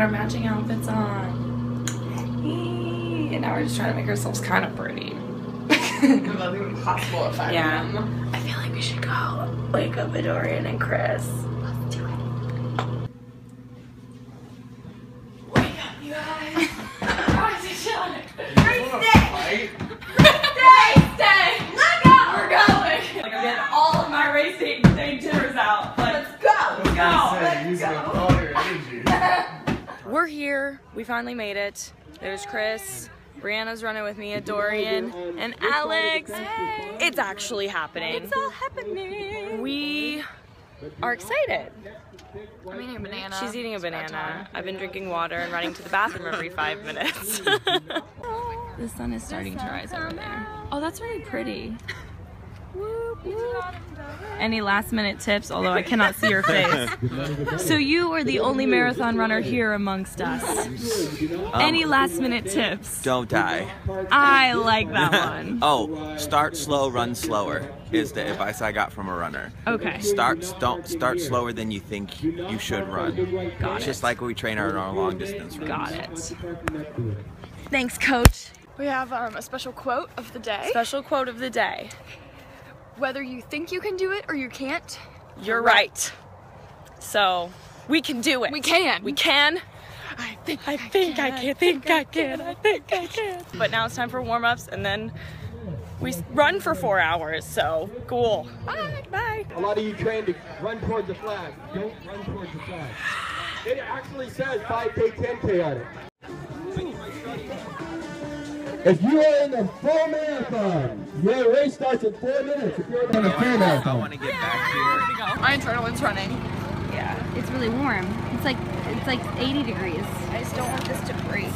our matching outfits on. And now we're just trying to make ourselves kind of pretty. That'll be impossible at 5 a.m. I feel like we should go wake up Dorian and Chris. Let's do it. Wake up, you guys. Rise and shine. Stay. Let go. We're going. Like I'm getting all of my racing jitters out. Like, let's go. We're here. We finally made it. There's Chris. Brianna's running with me, Dorian, and Alex. Hey. It's actually happening. It's all happening. We are excited. I'm eating a banana. She's eating a banana. I've been drinking water and running to the bathroom every 5 minutes. The sun is starting to rise over there. Oh, that's really pretty. Whoop, whoop. Any last minute tips, although I cannot see your face. So you are the only marathon runner here amongst us. Any last minute tips? Don't die. I like that one. Oh, start slow, run slower is the advice I got from a runner. Okay. Don't start slower than you think you should run. Got it. Just like we train our long distance runs. Got it. Thanks, coach. We have a special quote of the day. Special quote of the day. Whether you think you can do it or you can't, you're right. So, we can do it. We can. We can. I think I can. But now it's time for warm-ups, and then we run for 4 hours, so cool. Bye. Bye. A lot of you train to run towards the flag. Don't run towards the flag. It actually says 5K, 10K on it. If you are in the full marathon, your race starts in 4 minutes. If you're in the full marathon. I want to get back here. My adrenaline's running. Yeah. It's really warm. It's like 80 degrees. I just don't want this to break.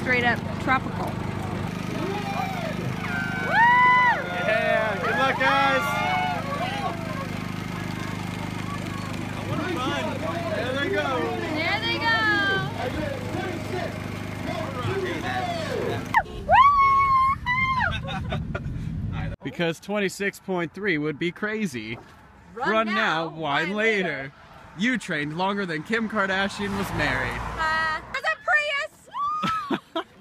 Straight up tropical. Yeah, good luck, guys. I want to run. There they go. There they go. Because 26.3 would be crazy. Run now, why later? You trained longer than Kim Kardashian was married. There's a Prius! Woohoo!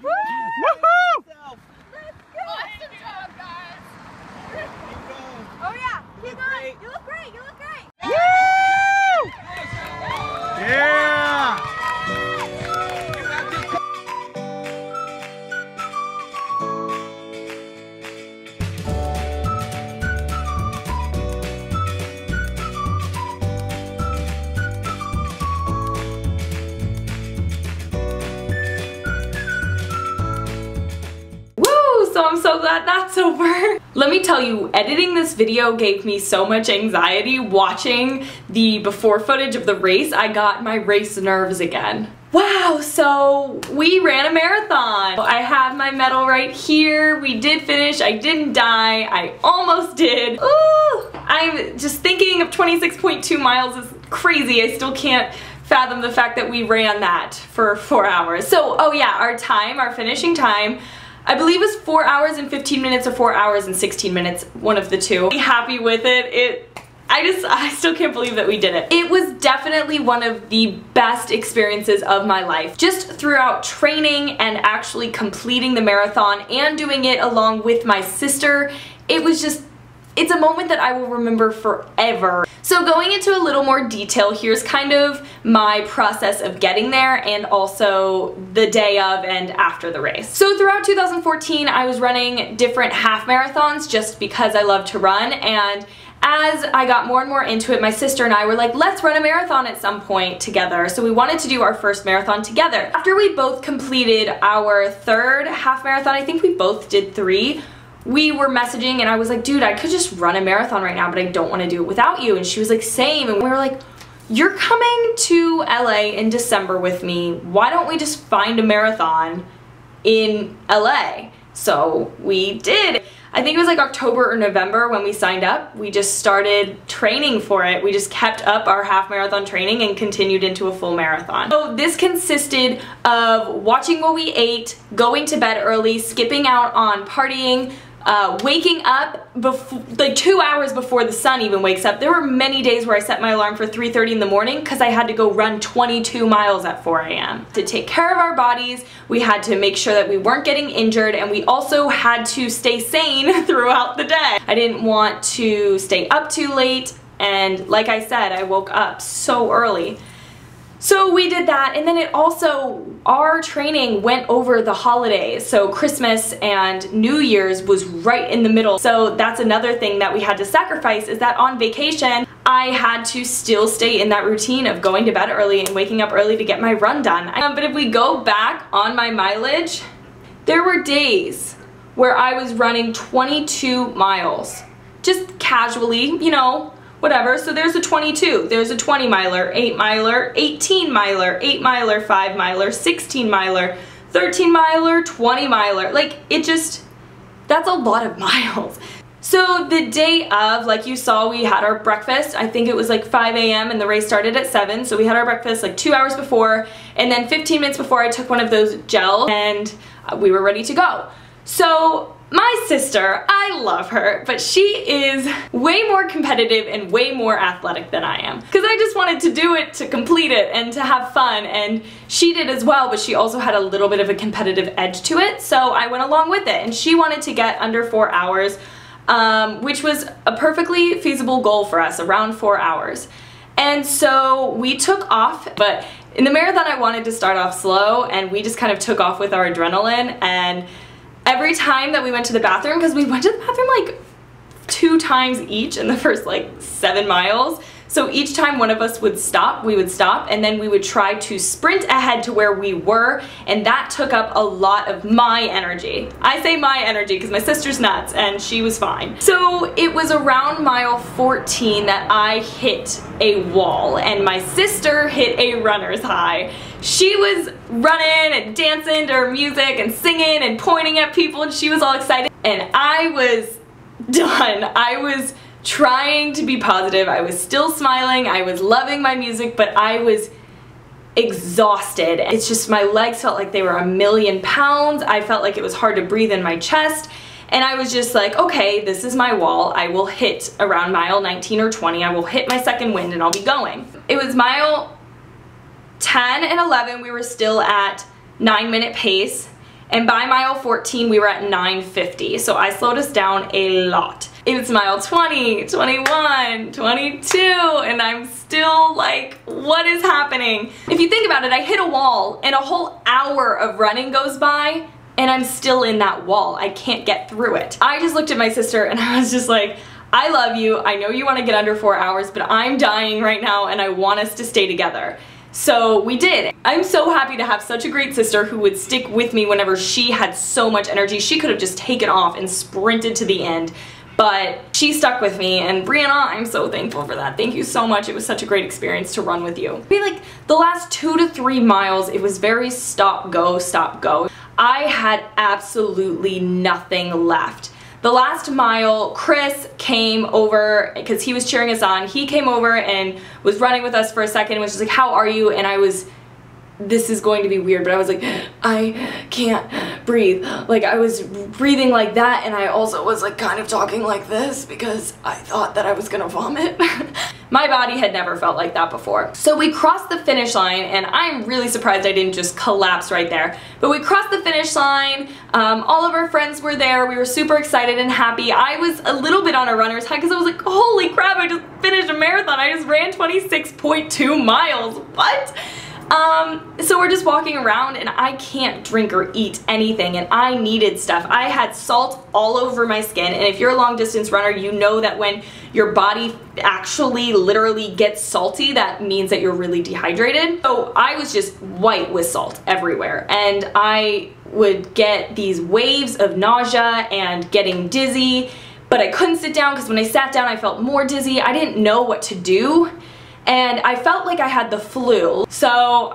Awesome job, guys. Oh yeah, keep going. You look great, you look great. Woo! Yeah! So I'm so glad that's over. Let me tell you, editing this video gave me so much anxiety. Watching the before footage of the race, I got my race nerves again. Wow, so we ran a marathon. I have my medal right here. We did finish, I didn't die, I almost did. Ooh, I'm just thinking of 26.2 miles is crazy. I still can't fathom the fact that we ran that for 4 hours. So, oh yeah, our finishing time, I believe it was 4 hours and 15 minutes or 4 hours and 16 minutes, one of the two. I'm happy with it. I still can't believe that we did it. It was definitely one of the best experiences of my life. Just throughout training and actually completing the marathon and doing it along with my sister, it's a moment that I will remember forever. So going into a little more detail, here's kind of my process of getting there and also the day of and after the race. So throughout 2014, I was running different half marathons just because I love to run, and as I got more and more into it, my sister and I were like, let's run a marathon at some point together. So we wanted to do our first marathon together. After we both completed our third half marathon, I think we both did 3, we were messaging and I was like, dude, I could just run a marathon right now, but I don't want to do it without you. And she was like, same. And we were like, you're coming to LA in December with me. Why don't we just find a marathon in LA? So we did. I think it was like October or November when we signed up. We just started training for it. We just kept up our half marathon training and continued into a full marathon. So this consisted of watching what we ate, going to bed early, skipping out on partying, waking up like 2 hours before the sun even wakes up. There were many days where I set my alarm for 3:30 in the morning because I had to go run 22 miles at 4 a.m. To take care of our bodies, we had to make sure that we weren't getting injured, and we also had to stay sane throughout the day. I didn't want to stay up too late, and like I said, I woke up so early. So we did that, and then it also, our training went over the holidays. So Christmas and New Year's was right in the middle. So that's another thing that we had to sacrifice, is that on vacation, I had to still stay in that routine of going to bed early and waking up early to get my run done. But if we go back on my mileage, there were days where I was running 22 miles, just casually, you know, whatever. So there's a 22, there's a 20 miler, 8 miler, 18 miler, 8 miler, 5 miler, 16 miler, 13 miler, 20 miler. Like, it just, that's a lot of miles. So the day of, like you saw, we had our breakfast. I think it was like 5 a.m. and the race started at 7. So we had our breakfast like 2 hours before, and then 15 minutes before I took one of those gels, and we were ready to go. So my sister, I love her, but she is way more competitive and way more athletic than I am. Because I just wanted to do it to complete it and to have fun, and she did as well, but she also had a little bit of a competitive edge to it, so I went along with it. And she wanted to get under 4 hours, which was a perfectly feasible goal for us, around 4 hours. And so we took off, but in the marathon I wanted to start off slow, and we just kind of took off with our adrenaline. And every time that we went to the bathroom, because we went to the bathroom like 2 times each in the first like 7 miles, so each time one of us would stop, we would stop, and then we would try to sprint ahead to where we were, and that took up a lot of my energy. I say my energy because my sister's nuts and she was fine. So it was around mile 14 that I hit a wall, and my sister hit a runner's high. She was running and dancing to her music and singing and pointing at people, and she was all excited, and I was done. I was trying to be positive. I was still smiling. I was loving my music, but I was exhausted. It's just, my legs felt like they were 1,000,000 pounds. I felt like it was hard to breathe in my chest. And I was just like, okay, this is my wall. I will hit around mile 19 or 20. I will hit my second wind and I'll be going. It was mile 10 and 11. We were still at 9-minute pace. And by mile 14, we were at 9:50. So I slowed us down a lot. It was mile 20, 21, 22, and I'm still like, what is happening? If you think about it, I hit a wall and a whole hour of running goes by and I'm still in that wall. I can't get through it. I just looked at my sister and I was just like, I love you. I know you want to get under 4 hours, but I'm dying right now and I want us to stay together. So we did. I'm so happy to have such a great sister who would stick with me whenever she had so much energy. She could have just taken off and sprinted to the end, but she stuck with me, and Brianna, I'm so thankful for that. Thank you so much. It was such a great experience to run with you. I feel like the last 2 to 3 miles, it was very stop, go, stop, go. I had absolutely nothing left. The last mile, Chris came over because he was cheering us on. He came over and was running with us for a second and was just like, how are you? And I was, this is going to be weird, but I was like, I can't breathe. Like, I was breathing like that, and I also was like kind of talking like this because I thought that I was gonna vomit. My body had never felt like that before. So we crossed the finish line, and I'm really surprised I didn't just collapse right there. But we crossed the finish line, all of our friends were there, we were super excited and happy. I was a little bit on a runner's high because I was like, holy crap, I just finished a marathon. I just ran 26.2 miles, what? So we're just walking around and I can't drink or eat anything, and I needed stuff. I had salt all over my skin, and if you're a long distance runner, you know that when your body actually literally gets salty, that means that you're really dehydrated. So I was just white with salt everywhere, and I would get these waves of nausea and getting dizzy, but I couldn't sit down because when I sat down I felt more dizzy. I didn't know what to do. And I felt like I had the flu. So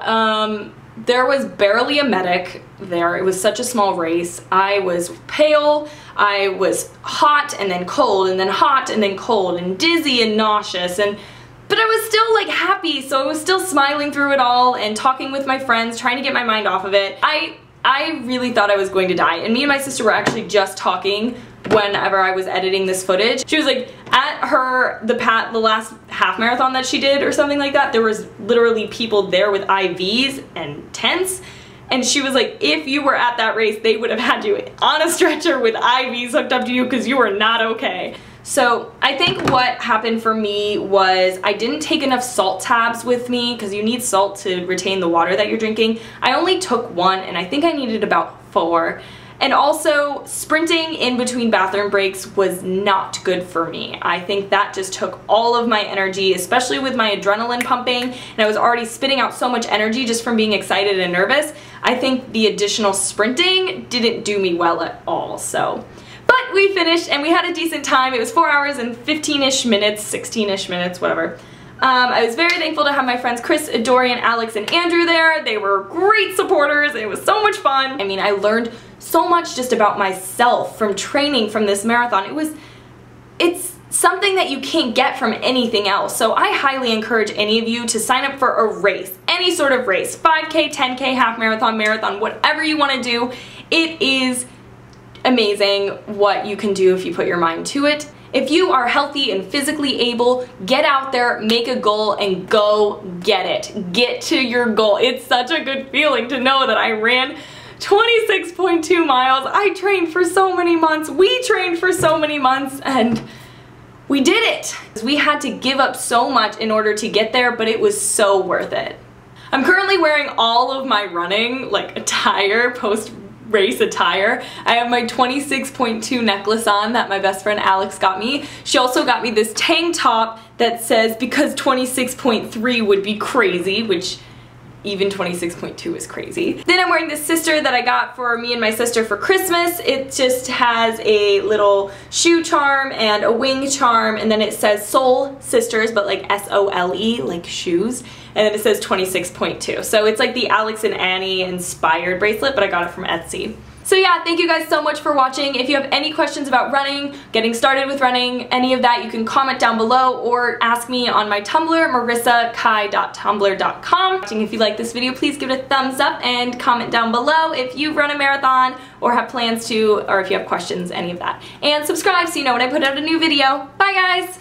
there was barely a medic there. It was such a small race. I was pale, I was hot and then cold and then hot and then cold and dizzy and nauseous, but I was still like happy, so I was still smiling through it all and talking with my friends, trying to get my mind off of it. I really thought I was going to die, and me and my sister were actually just talking whenever I was editing this footage. She was like, at the last half marathon that she did or something like that, there was literally people there with IVs and tents. And she was like, if you were at that race, they would have had you on a stretcher with IVs hooked up to you because you were not okay. So I think what happened for me was I didn't take enough salt tabs with me because you need salt to retain the water that you're drinking. I only took one and I think I needed about 4. And also, sprinting in between bathroom breaks was not good for me. I think that just took all of my energy, especially with my adrenaline pumping, and I was already spitting out so much energy just from being excited and nervous. I think the additional sprinting didn't do me well at all, so. But we finished and we had a decent time. It was 4 hours and 15-ish minutes, 16-ish minutes, whatever. I was very thankful to have my friends Chris, Dorian, Alex, and Andrew there. They were great supporters. It was so much fun. I mean, I learned so much just about myself from training from this marathon. It's something that you can't get from anything else. So I highly encourage any of you to sign up for a race, any sort of race, 5K, 10K, half marathon, marathon, whatever you want to do. It is amazing what you can do if you put your mind to it. If you are healthy and physically able, get out there, make a goal, and go get it. Get to your goal. It's such a good feeling to know that I ran 26.2 miles. I trained for so many months. We trained for so many months, and we did it. We had to give up so much in order to get there, but it was so worth it. I'm currently wearing all of my running, like, attire, post-race attire. I have my 26.2 necklace on that my best friend Alex got me. She also got me this tank top that says, because 26.3 would be crazy, which even 26.2 is crazy. Then I'm wearing this sister that I got for me and my sister for Christmas. It just has a little shoe charm and a wing charm, and then it says Soul Sisters, but like S-O-L-E, like shoes, and then it says 26.2. So it's like the Alex and Annie inspired bracelet, but I got it from Etsy. So yeah, thank you guys so much for watching. If you have any questions about running, getting started with running, any of that, you can comment down below or ask me on my Tumblr, marissakai.tumblr.com. If you like this video, please give it a thumbs up and comment down below if you run a marathon or have plans to, or if you have questions, any of that. And subscribe so you know when I put out a new video. Bye guys!